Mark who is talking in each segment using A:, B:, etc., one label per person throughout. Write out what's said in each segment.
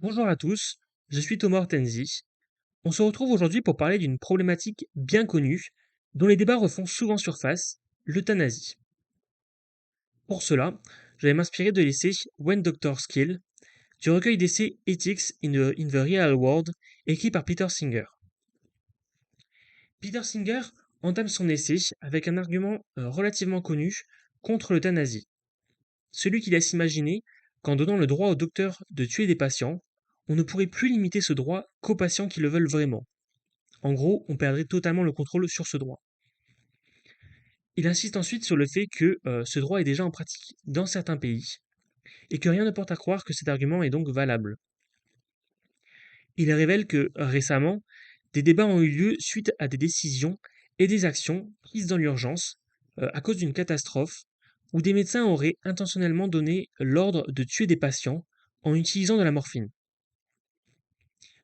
A: Bonjour à tous, je suis Thomas Hortensi. On se retrouve aujourd'hui pour parler d'une problématique bien connue, dont les débats refont souvent surface, l'euthanasie. Pour cela, je vais m'inspirer de l'essai When Doctors Kill, du recueil d'essais Ethics in the Real World, écrit par Peter Singer. Peter Singer entame son essai avec un argument relativement connu contre l'euthanasie. Celui qui laisse imaginer qu'en donnant le droit au docteur de tuer des patients, on ne pourrait plus limiter ce droit qu'aux patients qui le veulent vraiment. En gros, on perdrait totalement le contrôle sur ce droit. Il insiste ensuite sur le fait que ce droit est déjà en pratique dans certains pays, et que rien ne porte à croire que cet argument est donc valable. Il révèle que, récemment, des débats ont eu lieu suite à des décisions et des actions prises dans l'urgence à cause d'une catastrophe, où des médecins auraient intentionnellement donné l'ordre de tuer des patients en utilisant de la morphine.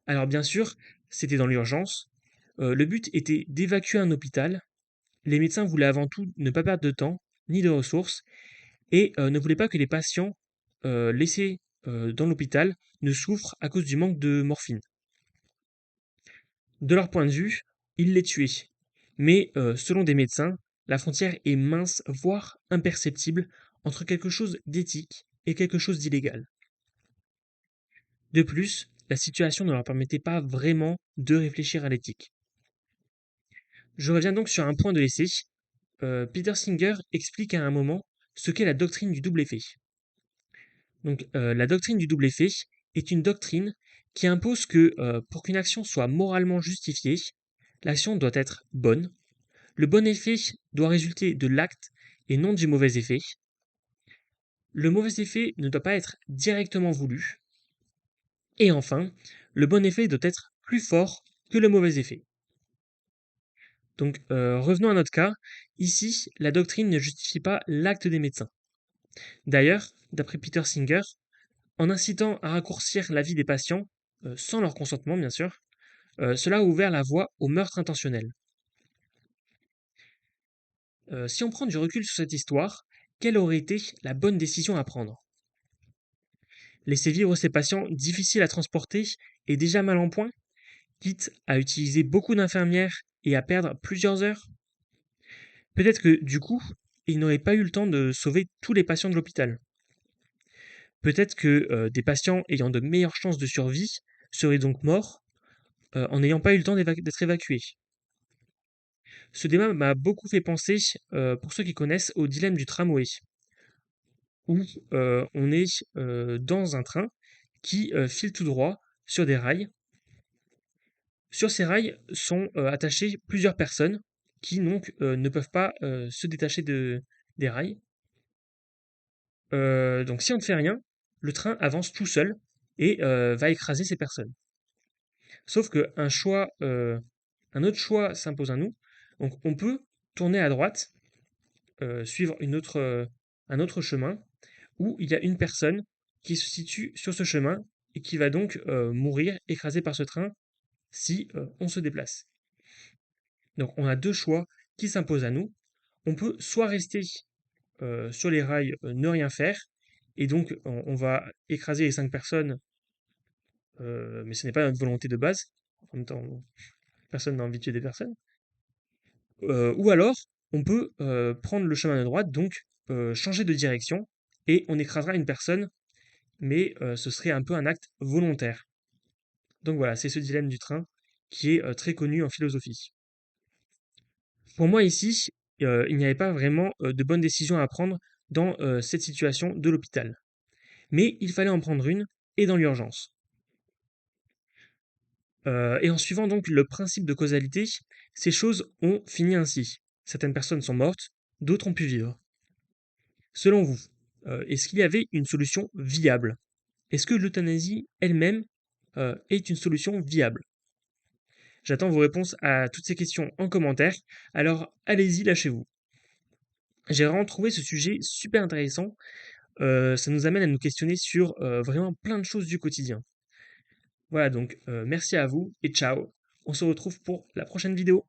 A: Alors bien sûr, c'était dans l'urgence, le but était d'évacuer un hôpital. Les médecins voulaient avant tout ne pas perdre de temps ni de ressources et ne voulaient pas que les patients laissés dans l'hôpital ne souffrent à cause du manque de morphine. De leur point de vue, ils les tuaient. Mais selon des médecins, la frontière est mince, voire imperceptible, entre quelque chose d'éthique et quelque chose d'illégal. De plus, la situation ne leur permettait pas vraiment de réfléchir à l'éthique. Je reviens donc sur un point de l'essai. Peter Singer explique à un moment ce qu'est la doctrine du double effet. Donc, la doctrine du double effet est une doctrine qui impose que pour qu'une action soit moralement justifiée, l'action doit être bonne. Le bon effet doit résulter de l'acte et non du mauvais effet. Le mauvais effet ne doit pas être directement voulu. Et enfin, le bon effet doit être plus fort que le mauvais effet. Donc, revenons à notre cas. Ici, la doctrine ne justifie pas l'acte des médecins. D'ailleurs, d'après Peter Singer, en incitant à raccourcir la vie des patients, sans leur consentement bien sûr, cela a ouvert la voie au meurtre intentionnel. Si on prend du recul sur cette histoire, quelle aurait été la bonne décision à prendre? Laisser vivre ces patients difficiles à transporter et déjà mal en point, quitte à utiliser beaucoup d'infirmières et à perdre plusieurs heures? Peut-être que du coup, ils n'auraient pas eu le temps de sauver tous les patients de l'hôpital. Peut-être que des patients ayant de meilleures chances de survie seraient donc morts en n'ayant pas eu le temps d'être évacués. Ce débat m'a beaucoup fait penser, pour ceux qui connaissent, au dilemme du tramway, où on est dans un train qui file tout droit sur des rails. Sur ces rails sont attachées plusieurs personnes qui donc ne peuvent pas se détacher des rails. Donc si on ne fait rien, le train avance tout seul et va écraser ces personnes. Sauf un autre choix s'impose à nous. Donc on peut tourner à droite, suivre un autre chemin où il y a une personne qui se situe sur ce chemin et qui va donc mourir écrasée par ce train si on se déplace. Donc on a deux choix qui s'imposent à nous. On peut soit rester sur les rails, ne rien faire, et donc on va écraser les 5 personnes, mais ce n'est pas notre volonté de base. En même temps, personne n'a envie de tuer des personnes. Ou alors, on peut prendre le chemin de droite, donc changer de direction, et on écrasera une personne, mais ce serait un peu un acte volontaire. Donc voilà, c'est ce dilemme du train qui est très connu en philosophie. Pour moi ici, il n'y avait pas vraiment de bonne décision à prendre dans cette situation de l'hôpital. Mais il fallait en prendre une, et dans l'urgence. Et en suivant donc le principe de causalité, ces choses ont fini ainsi. Certaines personnes sont mortes, d'autres ont pu vivre. Selon vous, est-ce qu'il y avait une solution viable? Est-ce que l'euthanasie elle-même est une solution viable? J'attends vos réponses à toutes ces questions en commentaire, alors allez-y, lâchez-vous. J'ai vraiment trouvé ce sujet super intéressant, ça nous amène à nous questionner sur vraiment plein de choses du quotidien. Voilà donc merci à vous et ciao. On se retrouve pour la prochaine vidéo.